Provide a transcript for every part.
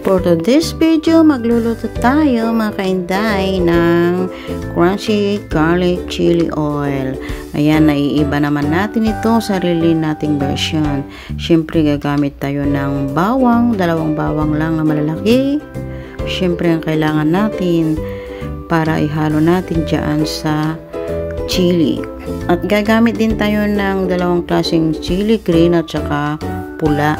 For today's video, magluluto tayo mga kainday ng crunchy garlic chili oil. Ayan, naiiba naman natin ito sa sarili nating version. Siyempre, gagamit tayo ng bawang, 2 bawang lang na malalaki. Siyempre, ang kailangan natin para ihalo natin dyan sa chili. At gagamit din tayo ng 2 klaseng chili, green at saka pula,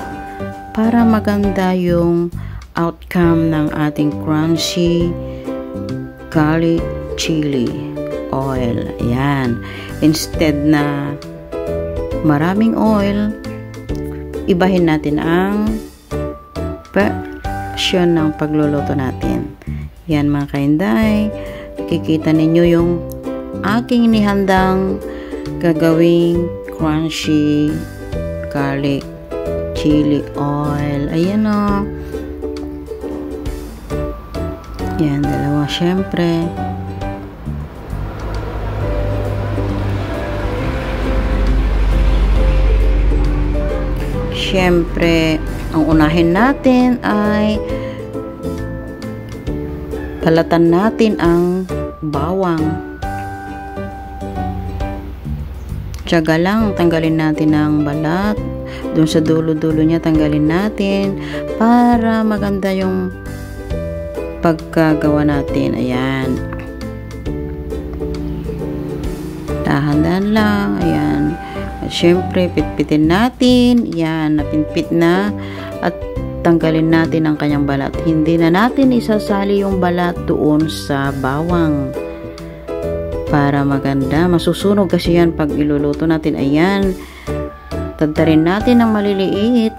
para maganda yung outcome ng ating crunchy garlic chili oil. Ayan. Instead na maraming oil, ibahin natin ang version ng pagluluto natin. Yan mga kainday. Nakikita ninyo yung aking inihandang gagawing crunchy garlic chili oil. Ayan o. Yan, 2 syempre. Syempre, ang unahin natin ay balatan natin ang bawang. Tiyaga lang, tanggalin natin ang balat. Doon sa dulo-dulo niya, tanggalin natin para maganda yung pagkagawa natin. Ayan. Dahan-dahan lang. Ayan. At syempre, pitpitin natin. Ayan, napinpit na. At tanggalin natin ang kanyang balat. Hindi na natin isasali yung balat doon sa bawang. Para maganda. Masusunog kasi yan pag iluluto natin. Ayan. Tadtarin natin ng maliliit.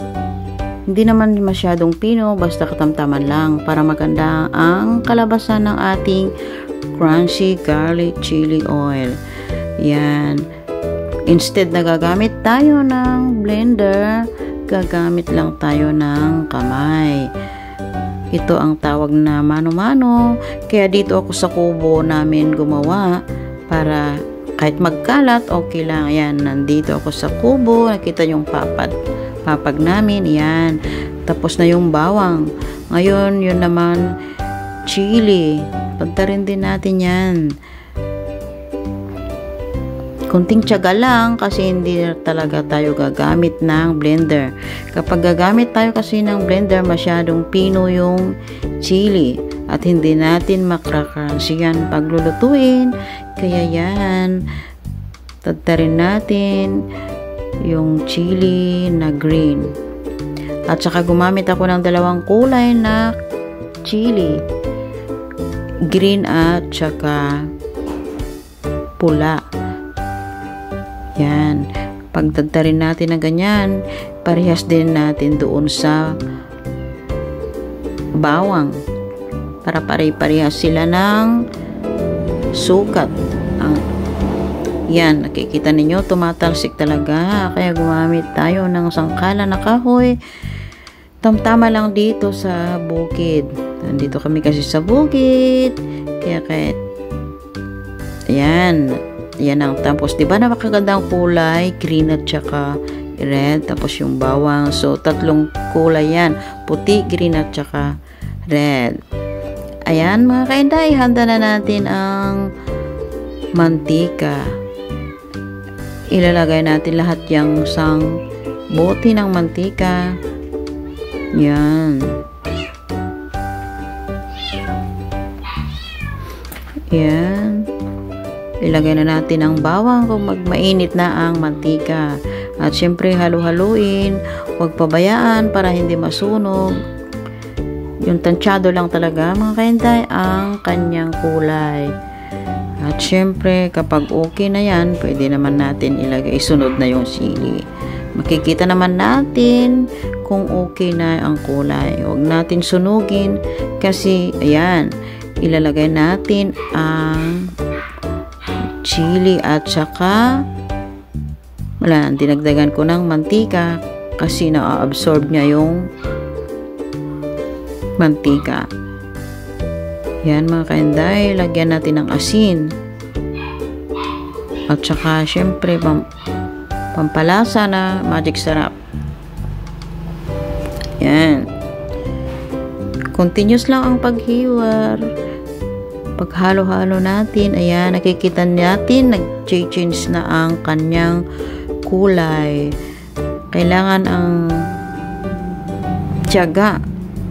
Hindi naman masyadong pino, basta katamtaman lang para maganda ang kalabasan ng ating crunchy garlic chili oil. Yan. Instead na gagamit tayo ng blender, gagamit lang tayo ng kamay. Ito ang tawag na mano-mano. Kaya dito ako sa kubo namin gumawa para kahit magkalat, okay lang. Ayan, nandito ako sa kubo. Nakita yung papag namin. Yan. Tapos na yung bawang. Ngayon, yun naman, chili. Pagtarin din natin yan. Kunting tiyaga lang kasi hindi talaga tayo gagamit ng blender. Kapag gagamit tayo kasi ng blender, masyadong pino yung chili. At hindi natin makrakransi yan paglulutuin. Kaya yan, tadtarin natin yung chili na green. At saka gumamit ako ng 2 kulay na chili. Green at saka pula. Yan. Pagtadtarin natin na ganyan, parehas din natin doon sa bawang. Para pare-parehas sila ng sukat. Yan, nakikita ninyo, tumatalsik talaga. Kaya gumamit tayo ng sangkala na kahoy. Tamtama lang dito sa bukid. Nandito kami kasi sa bukid. Kaya ayan. Yan ang tapos. Diba napakagandang kulay? Green at saka red. Tapos yung bawang. So, 3 kulay yan. Puti, green at saka red. Ayan mga kainday. Handa na natin ang mantika. Ilalagay natin lahat yung isang bote ng mantika. Yan. Yan. Ilagay na natin ang bawang kung mainit na ang mantika. At syempre halu-haluin. Huwag pabayaan para hindi masunog. Yung tansyado lang talaga mga kainday ang kanyang kulay. At syempre, kapag okay na yan, pwede naman natin ilagay, isunod na yung sili. Makikita naman natin kung okay na ang kulay. Huwag natin sunugin kasi, ayan, ilalagay natin ang chili at saka, dinagdagan ko ng mantika kasi na-absorb niya yung mantika. Yan mga kainday, lagyan natin ng asin. At saka syempre pampalasa na magic sarap. Yan. continuous lang ang paghiwar. Paghalo-halo natin, ayan, nakikita natin, nag-change na ang kanyang kulay. Kailangan ang tiyaga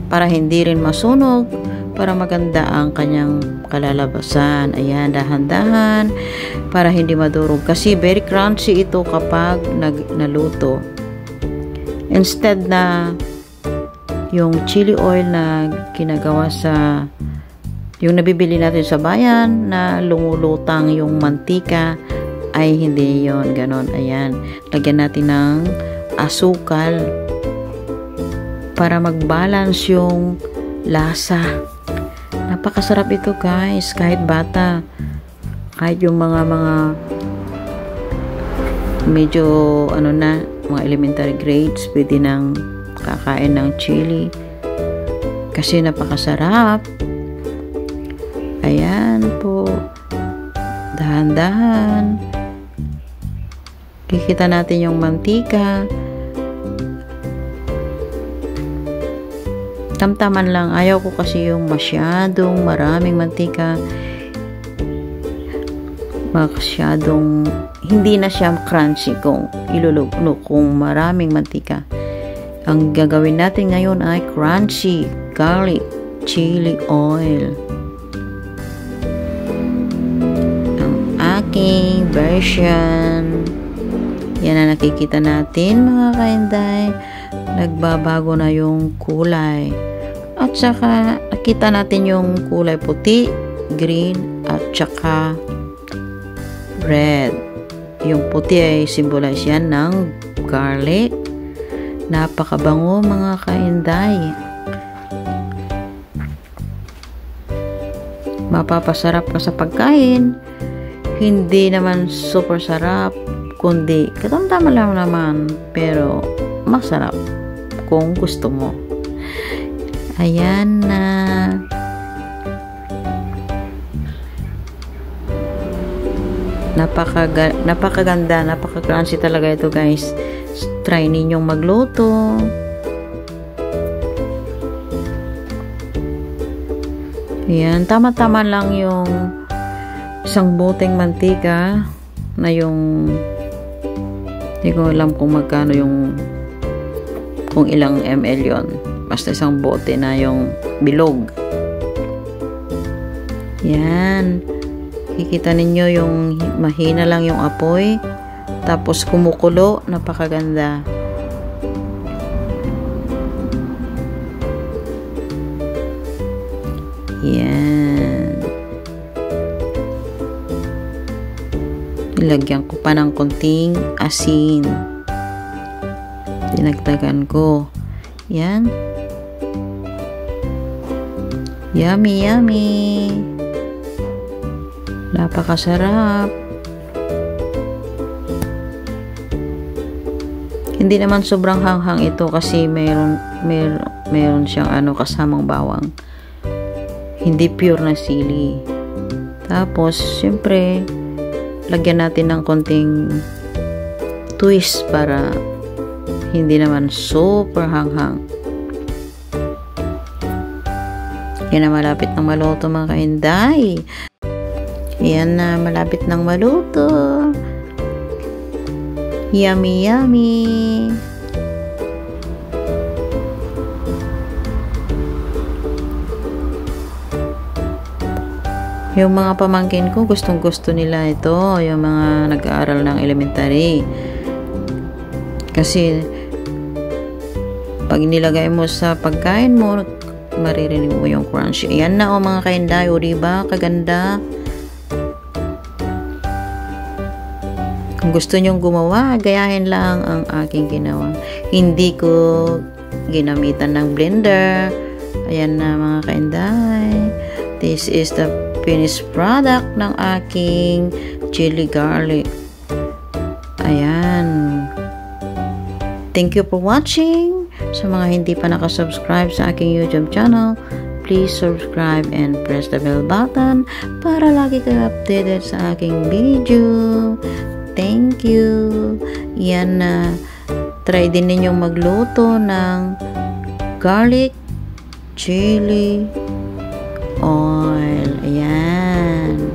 para hindi rin masunog, para maganda ang kanyang kalalabasan. Ayan, dahan-dahan para hindi madurog. Kasi very crunchy ito kapag naluto. Instead na yung chili oil na ginagawa sa yung nabibili natin sa bayan na lumulutang yung mantika, ay hindi yon ganon. Ayan, lagyan natin ng asukal para mag-balance yung lasa. Napakasarap ito guys, kahit bata, kahit yung mga medyo ano na, mga elementary grades, pwede nang kakain ng chili kasi napakasarap. Ayan po, dahan-dahan kikita natin yung mantika, tamtaman lang. Ayaw ko kasi yung masyadong maraming mantika, masyadong hindi na siya crunchy kung iluluto kung maraming mantika. Ang gagawin natin ngayon ay crunchy garlic chili oil. Ang aking version, yan na nakikita natin mga kainday, nagbabago na yung kulay. At saka nakita natin yung kulay puti, green, at saka red. Yung puti ay symbolize yan ng garlic. Napakabango mga kainday. Mapapasarap ka sa pagkain. Hindi naman super sarap, kundi katamtaman lang naman, pero masarap kung gusto mo. Ayan na. Napakaganda, napaka-crunchy talaga ito guys. Try ninyong magluto. Ayan, tama-tama lang yung isang boteng mantika na yung, hindi ko alam kung magkano yung, kung ilang ml yon. Basta isang bote na yung bilog. Yan. Kikita ninyo yung mahina lang yung apoy. Tapos kumukulo. Napakaganda. Yan. Ilagyan ko pa ng konting asin. Dinagdagan ko. Yan. Yummy, yummy. Napakasarap. Hindi naman sobrang hanghang ito kasi meron siyang kasamang bawang. Hindi pure na sili. Tapos, syempre, lagyan natin ng konting twist para hindi naman super hanghang. Yan na, malapit ng maluto mga kainday. Yan na, malapit ng maluto. Yummy, yummy. Yung mga pamangkin ko, gustong-gusto nila ito. Yung mga nag-aaral ng elementary. Kasi, pag nilagay mo sa pagkain mo, maririnig mo yung crunchy. Ayan na mga kainday, o diba? Kaganda. Kung gusto nyong gumawa, gayahin lang ang aking ginawa. Hindi ko ginamitan ng blender. Ayan na mga kainday. This is the finished product ng aking chili garlic. Ayan. Thank you for watching. Sa mga hindi pa nakasubscribe sa aking YouTube channel, please subscribe and press the bell button para lagi kayo updated sa aking video. Thank you. Yan na. Try din ninyong magluto ng garlic chili oil. Ayan.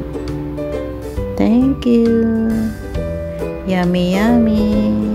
Thank you. Yummy, yummy.